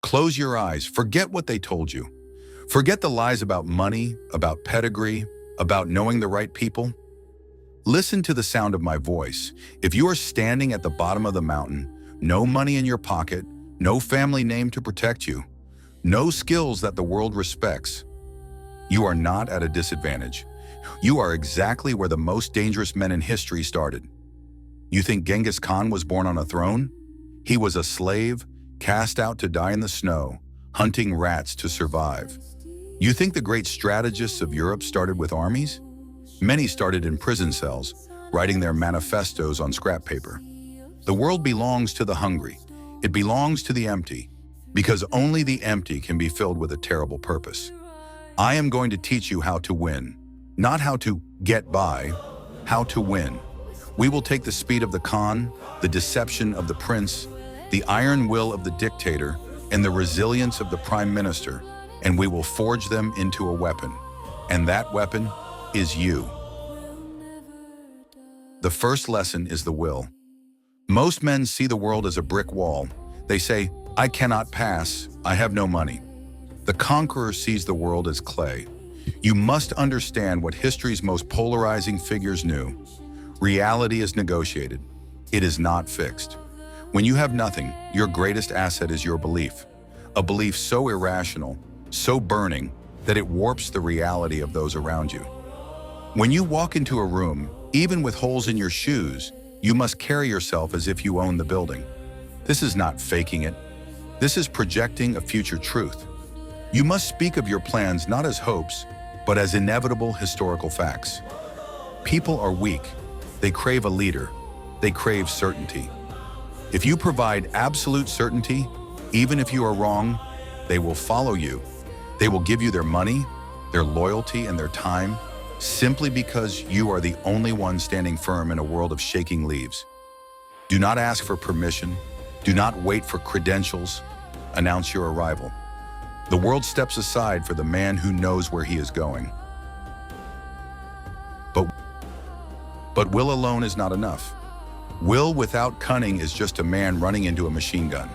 Close your eyes, forget what they told you. Forget the lies about money, about pedigree, about knowing the right people. Listen to the sound of my voice. If you are standing at the bottom of the mountain, no money in your pocket, no family name to protect you, no skills that the world respects, you are not at a disadvantage. You are exactly where the most dangerous men in history started. You think Genghis Khan was born on a throne? He was a slave, cast out to die in the snow, hunting rats to survive. You think the great strategists of Europe started with armies? Many started in prison cells, writing their manifestos on scrap paper. The world belongs to the hungry. It belongs to the empty, because only the empty can be filled with a terrible purpose. I am going to teach you how to win, not how to get by, how to win. We will take the speed of the Khan, the deception of the prince, the iron will of the dictator, and the resilience of the prime minister, and we will forge them into a weapon. And that weapon is you. The first lesson is the will. Most men see the world as a brick wall. They say, I cannot pass, I have no money. The conqueror sees the world as clay. You must understand what history's most polarizing figures knew. Reality is negotiated. It is not fixed. When you have nothing, your greatest asset is your belief. A belief so irrational, so burning, that it warps the reality of those around you. When you walk into a room, even with holes in your shoes, you must carry yourself as if you own the building. This is not faking it. This is projecting a future truth. You must speak of your plans not as hopes, but as inevitable historical facts. People are weak. They crave a leader. They crave certainty. If you provide absolute certainty, even if you are wrong, they will follow you. They will give you their money, their loyalty, and their time, simply because you are the only one standing firm in a world of shaking leaves. Do not ask for permission. Do not wait for credentials. Announce your arrival. The world steps aside for the man who knows where he is going. But will alone is not enough. Will without cunning is just a man running into a machine gun.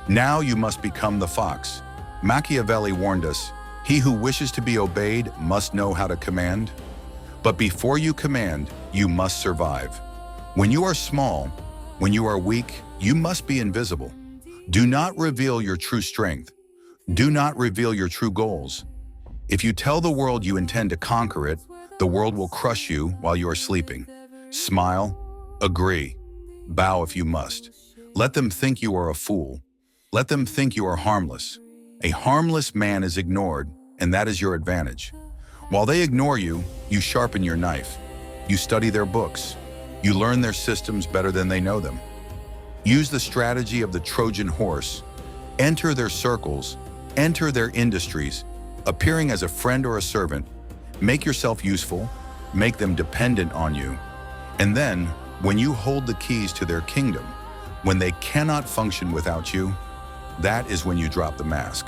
Now you must become the fox. Machiavelli warned us, he who wishes to be obeyed must know how to command. But before you command, you must survive. When you are small, when you are weak, you must be invisible. Do not reveal your true strength. Do not reveal your true goals. If you tell the world you intend to conquer it, the world will crush you while you are sleeping. Smile, agree, bow if you must. Let them think you are a fool. Let them think you are harmless. A harmless man is ignored, and that is your advantage. While they ignore you, you sharpen your knife. You study their books. You learn their systems better than they know them. Use the strategy of the Trojan horse. Enter their circles. Enter their industries, appearing as a friend or a servant. Make yourself useful, make them dependent on you. And then, when you hold the keys to their kingdom, when they cannot function without you, that is when you drop the mask.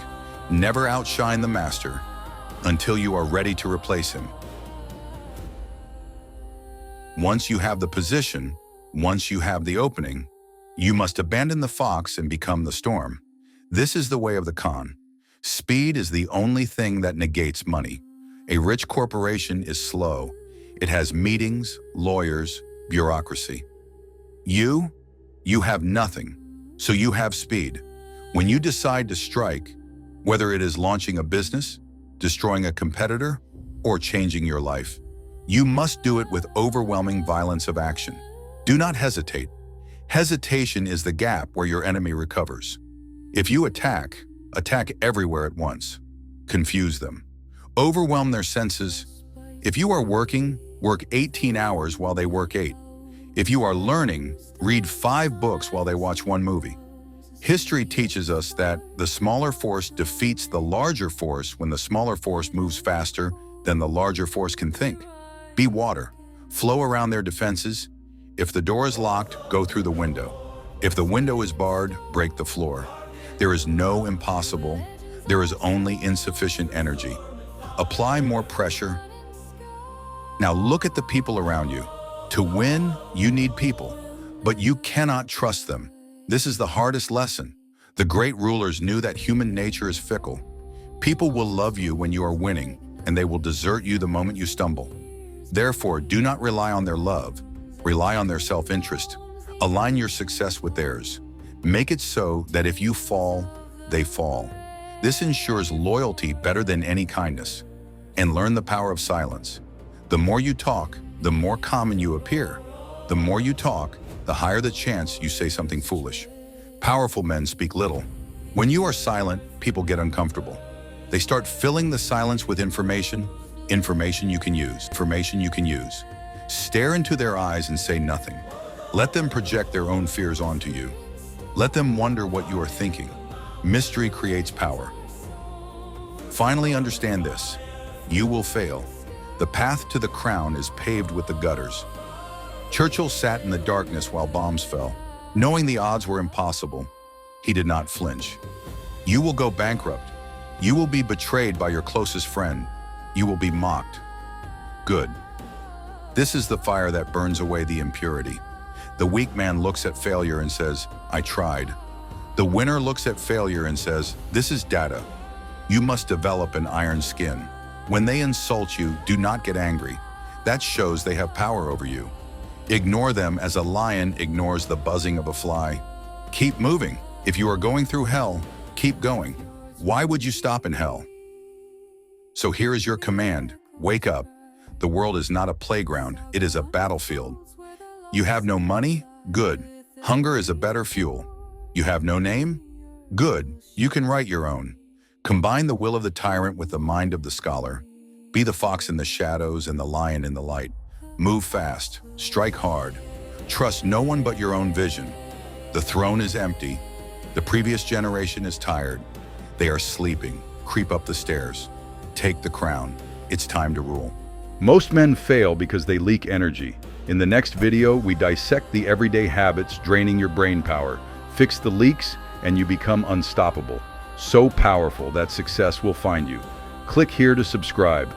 Never outshine the master until you are ready to replace him. Once you have the position, once you have the opening, you must abandon the fox and become the storm. This is the way of the Khan. Speed is the only thing that negates money. A rich corporation is slow. It has meetings, lawyers, bureaucracy. You have nothing, so you have speed. When you decide to strike, whether it is launching a business, destroying a competitor, or changing your life, you must do it with overwhelming violence of action. Do not hesitate. Hesitation is the gap where your enemy recovers. If you attack everywhere at once. Confuse them. Overwhelm their senses. If you are working, work 18 hours while they work 8. If you are learning, read 5 books while they watch 1 movie. History teaches us that the smaller force defeats the larger force when the smaller force moves faster than the larger force can think. Be water. Flow around their defenses. If the door is locked, go through the window. If the window is barred, break the floor. There is no impossible. There is only insufficient energy. Apply more pressure. Now look at the people around you. To win, you need people, but you cannot trust them. This is the hardest lesson. The great rulers knew that human nature is fickle. People will love you when you are winning, and they will desert you the moment you stumble. Therefore, do not rely on their love. Rely on their self-interest. Align your success with theirs. Make it so that if you fall, they fall. This ensures loyalty better than any kindness. And learn the power of silence. The more you talk, the more common you appear. The more you talk, the higher the chance you say something foolish. Powerful men speak little. When you are silent, people get uncomfortable. They start filling the silence with information you can use. Stare into their eyes and say nothing. Let them project their own fears onto you. Let them wonder what you are thinking. Mystery creates power. Finally, understand this. You will fail. The path to the crown is paved with the gutters. Churchill sat in the darkness while bombs fell. Knowing the odds were impossible, he did not flinch. You will go bankrupt. You will be betrayed by your closest friend. You will be mocked. Good. This is the fire that burns away the impurity. The weak man looks at failure and says, I tried. The winner looks at failure and says, this is data. You must develop an iron skin. When they insult you, do not get angry. That shows they have power over you. Ignore them as a lion ignores the buzzing of a fly. Keep moving. If you are going through hell, keep going. Why would you stop in hell? So here is your command. Wake up. The world is not a playground. It is a battlefield. You have no money? Good. Hunger is a better fuel. You have no name? Good. You can write your own. Combine the will of the tyrant with the mind of the scholar. Be the fox in the shadows and the lion in the light. Move fast. Strike hard. Trust no one but your own vision. The throne is empty. The previous generation is tired. They are sleeping. Creep up the stairs. Take the crown. It's time to rule. Most men fail because they leak energy. In the next video, we dissect the everyday habits draining your brain power. Fix the leaks, and you become unstoppable. So powerful that success will find you. Click here to subscribe.